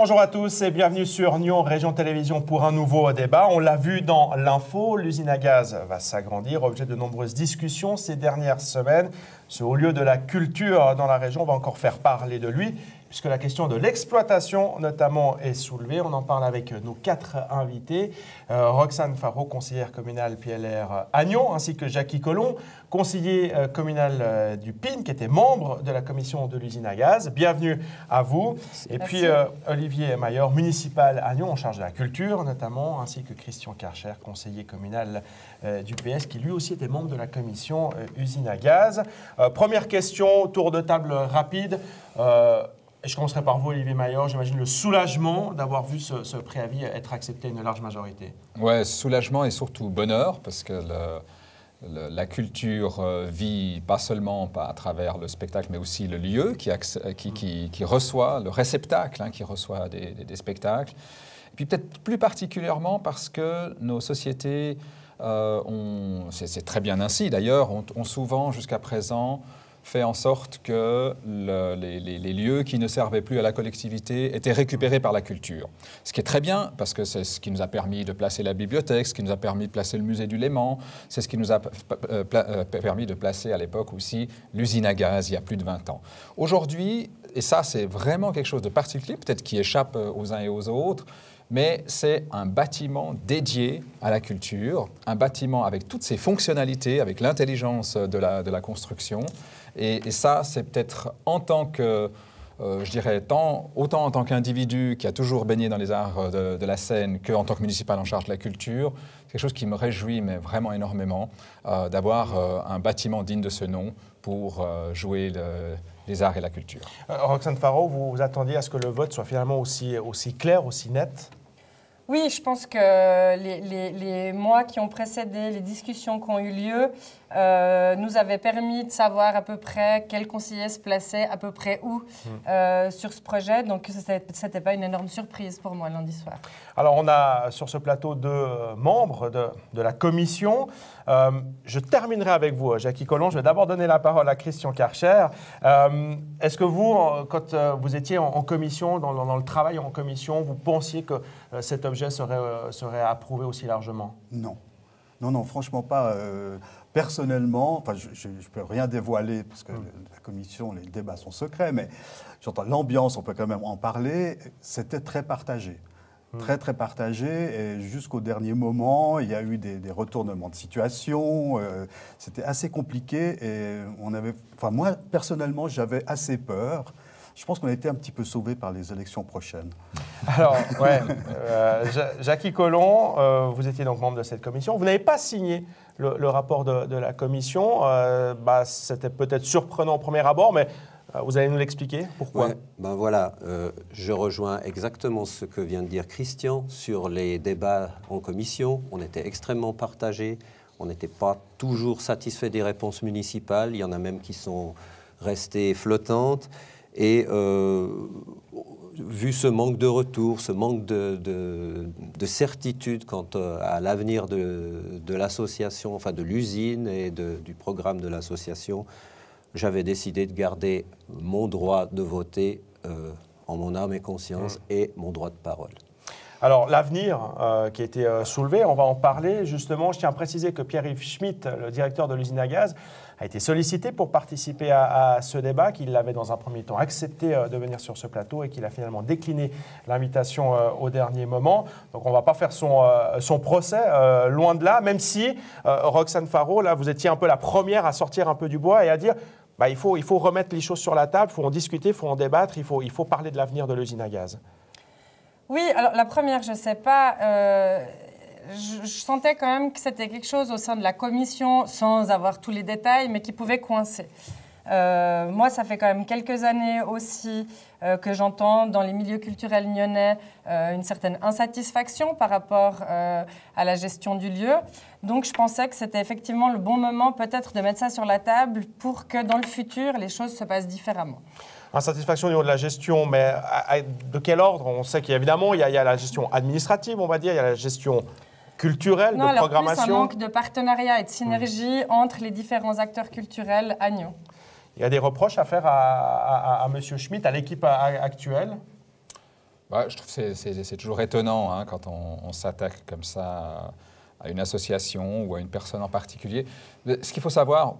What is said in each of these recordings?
Bonjour à tous et bienvenue sur Nyon Région Télévision pour un nouveau débat. On l'a vu dans l'info, l'usine à gaz va s'agrandir, objet de nombreuses discussions ces dernières semaines. Ce haut lieu de la culture dans la région va encore faire parler de lui, puisque la question de l'exploitation notamment est soulevée. On en parle avec nos 4 invités. Roxane Faro, conseillère communale PLR à Nyon, ainsi que Jackie Collomb, conseiller communal du PIN, qui était membre de la commission de l'usine à gaz. Bienvenue à vous. Et puis Olivier Maillard, municipal à Nyon, en charge de la culture notamment, ainsi que Christian Karcher, conseiller communal du PS, qui lui aussi était membre de la commission usine à gaz. Première question, tour de table rapide. Et je commencerai par vous, Olivier Maillard. J'imagine le soulagement d'avoir vu ce préavis être accepté à une large majorité. Oui, soulagement et surtout bonheur, parce que la culture vit pas seulement à travers le spectacle, mais aussi le lieu qui reçoit, le réceptacle qui reçoit des spectacles. Et puis peut-être plus particulièrement parce que nos sociétés, c'est très bien ainsi d'ailleurs, ont souvent jusqu'à présent fait en sorte que les lieux qui ne servaient plus à la collectivité étaient récupérés par la culture. Ce qui est très bien, parce que c'est ce qui nous a permis de placer la bibliothèque, ce qui nous a permis de placer le musée du Léman, c'est ce qui nous a permis de placer à l'époque aussi l'usine à gaz il y a plus de 20 ans. Aujourd'hui, et ça c'est vraiment quelque chose de particulier, peut-être qui échappe aux uns et aux autres, mais c'est un bâtiment dédié à la culture, un bâtiment avec toutes ses fonctionnalités, avec l'intelligence de la construction. Et ça, c'est peut-être en tant que, je dirais, autant en tant qu'individu qui a toujours baigné dans les arts de la scène qu'en tant que municipal en charge de la culture, c'est quelque chose qui me réjouit, mais vraiment énormément, d'avoir un bâtiment digne de ce nom pour jouer les arts et la culture. Roxane Faro, vous attendiez à ce que le vote soit finalement aussi clair, aussi net ? Oui, je pense que les mois qui ont précédé, les discussions qui ont eu lieu, nous avaient permis de savoir à peu près quel conseiller se plaçait, à peu près où sur ce projet. Donc, ce n'était pas une énorme surprise pour moi lundi soir. Alors, on a sur ce plateau 2 membres de la commission. Je terminerai avec vous, Jackie Collomb. Je vais d'abord donner la parole à Christian Karcher. Est-ce que vous, quand vous étiez en commission, dans le travail en commission, vous pensiez que cet objet serait approuvé aussi largement? Non. Non, franchement pas. Personnellement, je ne peux rien dévoiler parce que la commission, les débats sont secrets, mais j'entends l'ambiance, on peut quand même en parler, c'était très partagé. Très partagé, et jusqu'au dernier moment, il y a eu des retournements de situation, c'était assez compliqué, et moi, personnellement, j'avais assez peur. Je pense qu'on a été un petit peu sauvés par les élections prochaines. Alors, Jackie Collomb, vous étiez donc membre de cette commission. Vous n'avez pas signé le rapport de la commission. C'était peut-être surprenant au premier abord, mais vous allez nous l'expliquer. Pourquoi? Voilà, je rejoins exactement ce que vient de dire Christian sur les débats en commission. On était extrêmement partagés. On n'était pas toujours satisfait des réponses municipales. Il y en a même qui sont restées flottantes. Et vu ce manque de retour, ce manque de certitude quant à l'avenir de l'association, enfin de l'usine et du programme de l'association, j'avais décidé de garder mon droit de voter en mon âme et conscience et mon droit de parole. Alors, l'avenir qui a été soulevé, on va en parler justement. Je tiens à préciser que Pierre-Yves Schmitt, le directeur de l'usine à gaz, a été sollicité pour participer à ce débat, qu'il avait dans un premier temps accepté de venir sur ce plateau et qu'il a finalement décliné l'invitation au dernier moment. Donc, on ne va pas faire son procès, loin de là, même si, Roxane Faro, là, vous étiez un peu la première à sortir un peu du bois et à dire il faut remettre les choses sur la table, il faut en discuter, il faut en débattre, il faut parler de l'avenir de l'usine à gaz. Oui, alors la première, je ne sais pas, je sentais quand même que c'était quelque chose au sein de la commission, sans avoir tous les détails, mais qui pouvait coincer. Moi, ça fait quand même quelques années aussi que j'entends dans les milieux culturels nyonnais une certaine insatisfaction par rapport à la gestion du lieu. Donc, je pensais que c'était effectivement le bon moment peut-être de mettre ça sur la table pour que dans le futur, les choses se passent différemment. Insatisfaction au niveau de la gestion, mais de quel ordre? On sait qu'évidemment, il y a la gestion administrative, on va dire, il y a la gestion culturelle, de programmation. Plus un manque de partenariat et de synergie entre les différents acteurs culturels à Nyon. Il y a des reproches à faire à M. Schmitt, à l'équipe actuelle? Ouais, je trouve que c'est toujours étonnant hein, quand on s'attaque comme ça à une association ou à une personne en particulier. Ce qu'il faut savoir,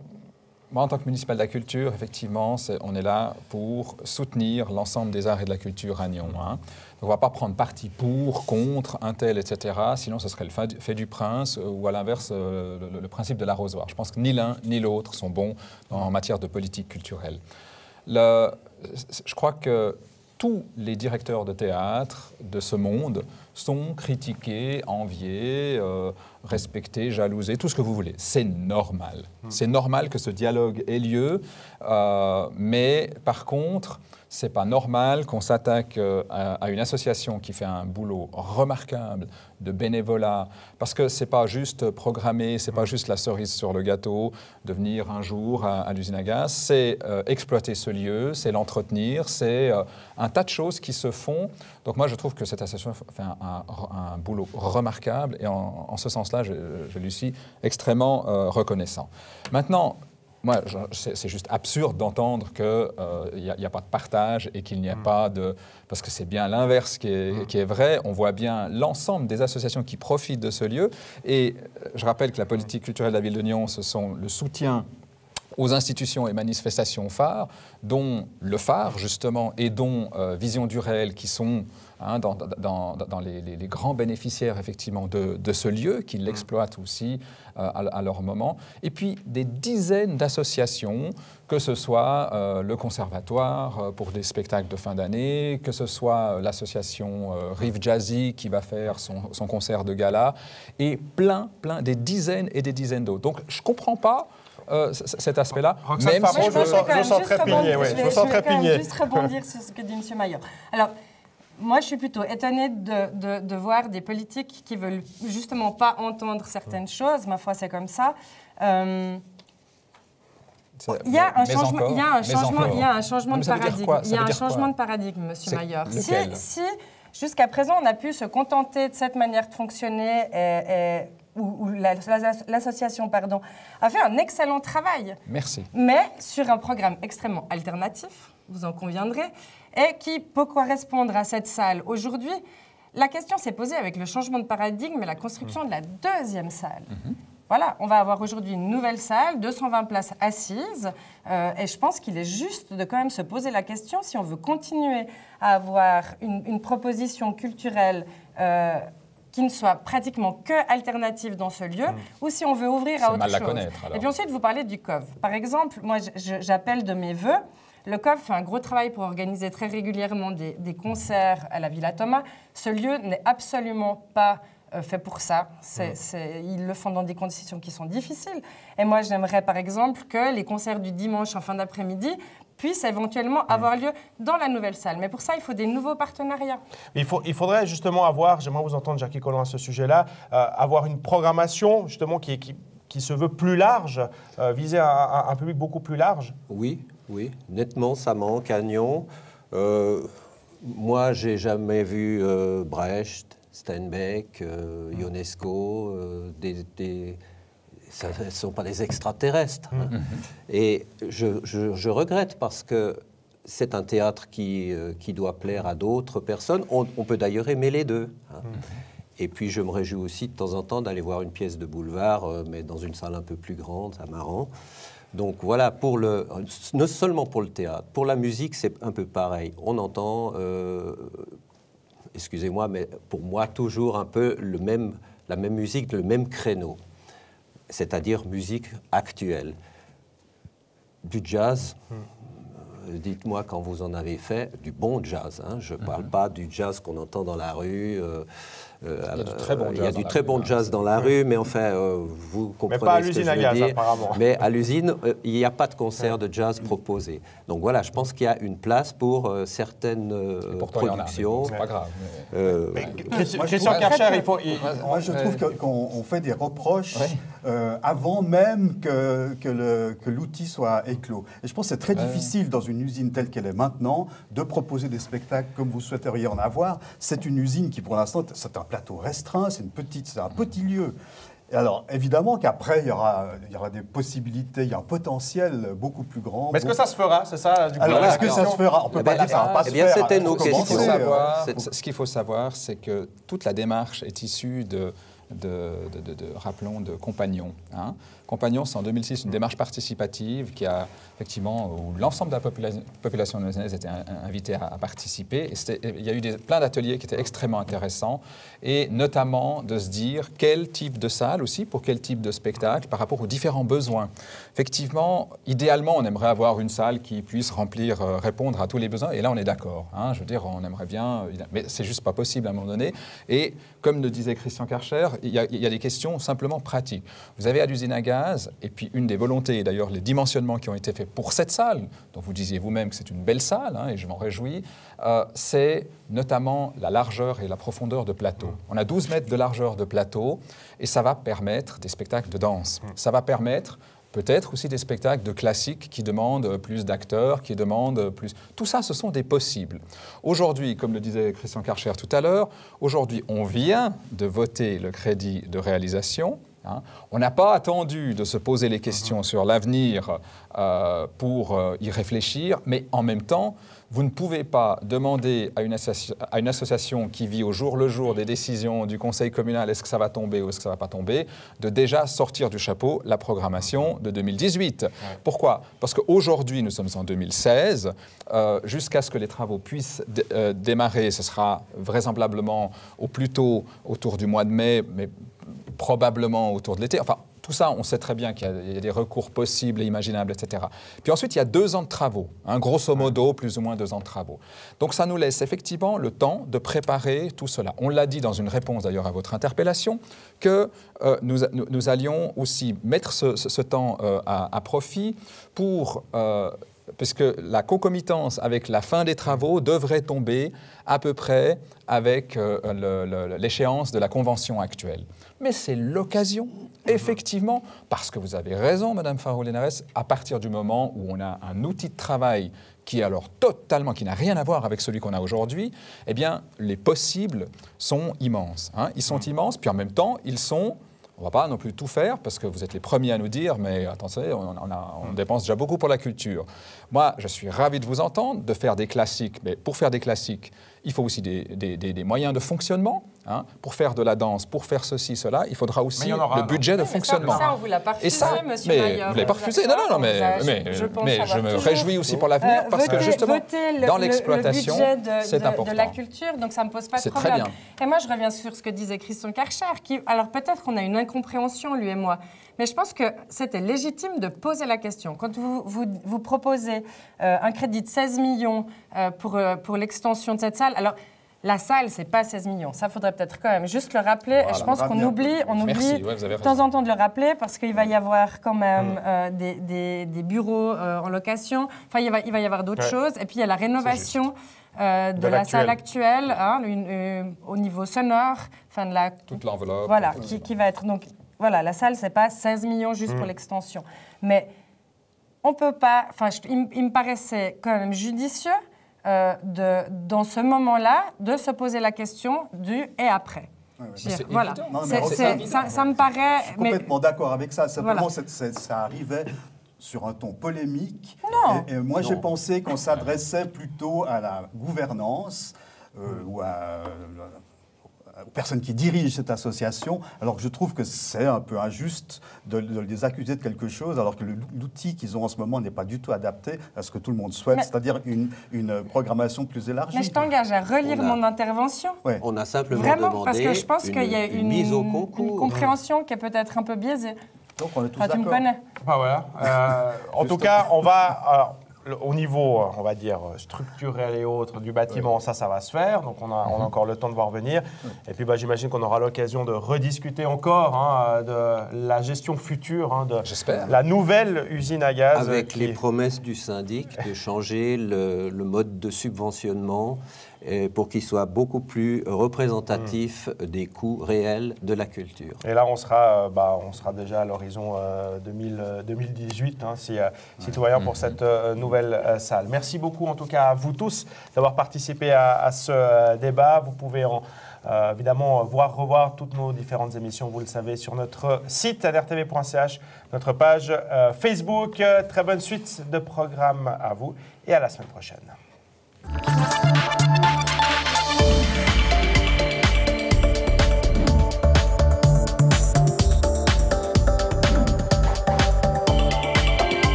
moi en tant que municipal de la culture, effectivement, on est là pour soutenir l'ensemble des arts et de la culture à Nyon. Hein. Donc on ne va pas prendre parti pour, contre, un tel, etc. Sinon, ce serait le fait du prince ou à l'inverse, le principe de l'arrosoir. Je pense que ni l'un ni l'autre sont bons en matière de politique culturelle. Je crois que tous les directeurs de théâtre de ce monde sont critiqués, enviés, respectés, jalousés, tout ce que vous voulez. C'est normal. C'est normal que ce dialogue ait lieu, mais par contre, c'est pas normal qu'on s'attaque à une association qui fait un boulot remarquable de bénévolat, parce que c'est pas juste programmer, c'est pas juste la cerise sur le gâteau de venir un jour à l'usine à gaz, c'est exploiter ce lieu, c'est l'entretenir, c'est un tas de choses qui se font. Donc moi, je trouve que cette association fait un boulot remarquable et en ce sens-là, je lui suis extrêmement reconnaissant. Maintenant, moi, c'est juste absurde d'entendre qu'il n'y a pas de partage et qu'il n'y a pas de... Parce que c'est bien l'inverse qui est vrai. On voit bien l'ensemble des associations qui profitent de ce lieu. Et je rappelle que la politique culturelle de la ville de Nyon, ce sont le soutien aux institutions et manifestations phares, dont le phare, justement, et dont Vision du réel, qui sont dans les grands bénéficiaires, effectivement, de ce lieu, qui l'exploitent aussi à leur moment. Et puis, des dizaines d'associations, que ce soit le Conservatoire pour des spectacles de fin d'année, que ce soit l'association Rive Jazzy, qui va faire son concert de gala, et des dizaines et des dizaines d'autres. Donc, je ne comprends pas cet aspect-là. Même si je vous sens très pigné. Je vais juste rebondir sur ce que dit M. Maillot. Alors, moi, je suis plutôt étonnée de voir des politiques qui ne veulent justement pas entendre certaines choses. Ma foi, c'est comme ça. Il y a un changement de paradigme. Il y a un changement de paradigme, M. Maillot. Si jusqu'à présent, on a pu se contenter de cette manière de fonctionner où l'association a fait un excellent travail. Merci. Mais sur un programme extrêmement alternatif, vous en conviendrez, et qui peut correspondre à cette salle. Aujourd'hui, la question s'est posée avec le changement de paradigme et la construction de la deuxième salle. Voilà, on va avoir aujourd'hui une nouvelle salle, 220 places assises, et je pense qu'il est juste de quand même se poser la question si on veut continuer à avoir une proposition culturelle qui ne soit pratiquement que alternative dans ce lieu, ou si on veut ouvrir à autre chose. C'est mal la connaître, alors. Et puis ensuite, vous parlez du COV. Par exemple, moi, j'appelle de mes vœux. Le COV fait un gros travail pour organiser très régulièrement des concerts à la Villa Thomas. Ce lieu n'est absolument pas fait pour ça. Ils le font dans des conditions qui sont difficiles. Et moi, j'aimerais, par exemple, que les concerts du dimanche en fin d'après-midi puissent éventuellement avoir lieu dans la nouvelle salle. Mais pour ça, il faut des nouveaux partenariats. Il faudrait justement avoir, j'aimerais vous entendre, Jackie Collin, à ce sujet-là, avoir une programmation justement qui se veut plus large, viser un public beaucoup plus large. Oui, nettement, ça manque à Nyon. Moi, j'ai jamais vu Brecht, Steinbeck, Ionesco, ce ne sont pas des extraterrestres. Hein. Et je regrette parce que c'est un théâtre qui doit plaire à d'autres personnes. On peut d'ailleurs aimer les deux. Hein. Et puis je me réjouis aussi de temps en temps d'aller voir une pièce de boulevard, mais dans une salle un peu plus grande, ça marrant. Donc voilà, non seulement pour le théâtre, pour la musique, c'est un peu pareil. On entend, excusez-moi, mais pour moi, toujours un peu la même musique, le même créneau. C'est-à-dire musique actuelle. Du jazz, dites-moi quand vous en avez fait, du bon jazz. Hein, je ne parle pas du jazz qu'on entend dans la rue. Il y a du très bon jazz dans la rue, mais enfin, vous comprenez ce que je veux dire. Apparemment. Mais à l'usine, il n'y a pas de concert de jazz proposé. Donc voilà, je pense qu'il y a une place pour certaines productions. C'est pas grave. Christian Karcher, il faut... Moi, je trouve qu'on fait des reproches avant même que l'outil soit éclos. Et je pense que c'est très difficile dans une usine telle qu'elle est maintenant de proposer des spectacles comme vous souhaiteriez en avoir. C'est une usine qui, pour l'instant, c'est un plateau restreint, c'est un petit lieu. Et alors, évidemment qu'après, il y aura des possibilités, il y a un potentiel beaucoup plus grand. Mais est-ce que ça se fera? C'est ça, du coup, alors, la est-ce que ça question. se fera? On ne peut pas dire que ça ne va pas se bien, faire. c'était Il faut nos questions. commencer. Ce qu'il faut savoir, c'est que toute la démarche est issue rappelons, de Compagnons. Hein. Compagnons, c'est en 2006 une démarche participative qui a effectivement, où l'ensemble de la population lyonnaise était invitée à participer. Et il y a eu plein d'ateliers qui étaient extrêmement intéressants, et notamment de se dire quel type de salle aussi, pour quel type de spectacle, par rapport aux différents besoins. Effectivement, idéalement, on aimerait avoir une salle qui puisse répondre à tous les besoins, et là on est d'accord. Hein, je veux dire, on aimerait bien, mais c'est juste pas possible à un moment donné. Et comme le disait Christian Karcher, il y a des questions simplement pratiques. Vous avez à l'usine à gaz, et puis une des volontés, et d'ailleurs les dimensionnements qui ont été faits pour cette salle, dont vous disiez vous-même que c'est une belle salle, hein, et je m'en réjouis, c'est notamment la largeur et la profondeur de plateau. On a 12 mètres de largeur de plateau, et ça va permettre des spectacles de danse. Ça va permettre peut-être aussi des spectacles de classiques qui demandent plus d'acteurs, qui demandent plus... Tout ça, ce sont des possibles. Aujourd'hui, comme le disait Christian Karcher tout à l'heure, aujourd'hui, on vient de voter le crédit de réalisation. Hein. On n'a pas attendu de se poser les questions sur l'avenir pour y réfléchir, mais en même temps, vous ne pouvez pas demander à une association qui vit au jour le jour des décisions du conseil communal, est-ce que ça va tomber ou est-ce que ça ne va pas tomber, de déjà sortir du chapeau la programmation de 2018. Ouais. Pourquoi? Parce qu'aujourd'hui, nous sommes en 2016, jusqu'à ce que les travaux puissent démarrer, ce sera vraisemblablement au plus tôt autour du mois de mai, mais probablement autour de l'été. Enfin, tout ça, on sait très bien qu'il y a des recours possibles et imaginables, etc. Puis ensuite, il y a 2 ans de travaux, hein, grosso modo, plus ou moins 2 ans de travaux. Donc ça nous laisse effectivement le temps de préparer tout cela. On l'a dit dans une réponse d'ailleurs à votre interpellation, que nous allions aussi mettre ce temps à profit pour... puisque la concomitance avec la fin des travaux devrait tomber à peu près avec l'échéance de la convention actuelle. Mais c'est l'occasion, effectivement, parce que vous avez raison, Madame Farou-Linares, à partir du moment où on a un outil de travail qui est alors totalement, qui n'a rien à voir avec celui qu'on a aujourd'hui, eh bien, les possibles sont immenses. Hein. Ils sont immenses, puis en même temps, ils sont... On ne va pas non plus tout faire, parce que vous êtes les premiers à nous dire, mais attendez, on dépense déjà beaucoup pour la culture. Moi, je suis ravi de vous entendre, de faire des classiques, mais pour faire des classiques, il faut aussi des moyens de fonctionnement. Hein. Pour faire de la danse, pour faire ceci, cela, il faudra aussi le budget de fonctionnement. Ça, on vous l'a pas refusé, monsieur Maillard. Vous ne l'avez pas refusé, non, mais je me réjouis aussi pour l'avenir, parce que justement, dans l'exploitation, c'est important. De la culture, donc ça ne me pose pas de problème. Très bien. Et moi, je reviens sur ce que disait Christian Karcher, alors peut-être qu'on a une incompréhension, lui et moi, mais je pense que c'était légitime de poser la question. Quand vous proposez un crédit de 16 millions pour l'extension de cette salle, alors la salle, ce n'est pas 16 millions. Ça, faudrait peut-être quand même juste le rappeler. Voilà, je pense qu'on oublie de temps en temps de le rappeler parce qu'il va y avoir quand même des bureaux en location. Enfin, il va y avoir d'autres choses. Et puis, il y a la rénovation de la salle actuelle, hein, au niveau sonore. Toute l'enveloppe. Voilà, qui va être... Donc, voilà, la salle, ce n'est pas 16 millions juste pour l'extension. Mais on ne peut pas... Enfin, il me paraissait quand même judicieux dans ce moment-là, de se poser la question du « et après ». Voilà, ça me paraît... Je suis complètement d'accord avec ça. Simplement, ça arrivait sur un ton polémique. Non. Et moi, j'ai pensé qu'on s'adressait plutôt à la gouvernance ou aux personnes qui dirigent cette association, alors que je trouve que c'est un peu injuste de les accuser de quelque chose, alors que l'outil qu'ils ont en ce moment n'est pas du tout adapté à ce que tout le monde souhaite, c'est-à-dire une programmation plus élargie. Mais je t'engage à relire mon intervention. Ouais. On a simplement demandé parce que je pense qu'il y a une mise au concours. Une compréhension qui est peut-être un peu biaisée. Donc on est tous d'accord. Tu me connais. Voilà. En tout cas, on va... au niveau, on va dire, structurel et autres du bâtiment, ça va se faire. Donc, on a encore le temps de voir venir. Et puis, j'imagine qu'on aura l'occasion de rediscuter encore de la gestion future de la nouvelle usine à gaz. Avec les promesses du syndic de changer le mode de subventionnement pour qu'il soit beaucoup plus représentatif des coûts réels de la culture. Et là, on sera déjà à l'horizon 2018, citoyens, pour cette nouvelle salle. Merci beaucoup, en tout cas, à vous tous d'avoir participé à ce débat. Vous pouvez en évidemment revoir toutes nos différentes émissions, vous le savez, sur notre site nrtv.ch, notre page Facebook. Très bonne suite de programme à vous et à la semaine prochaine.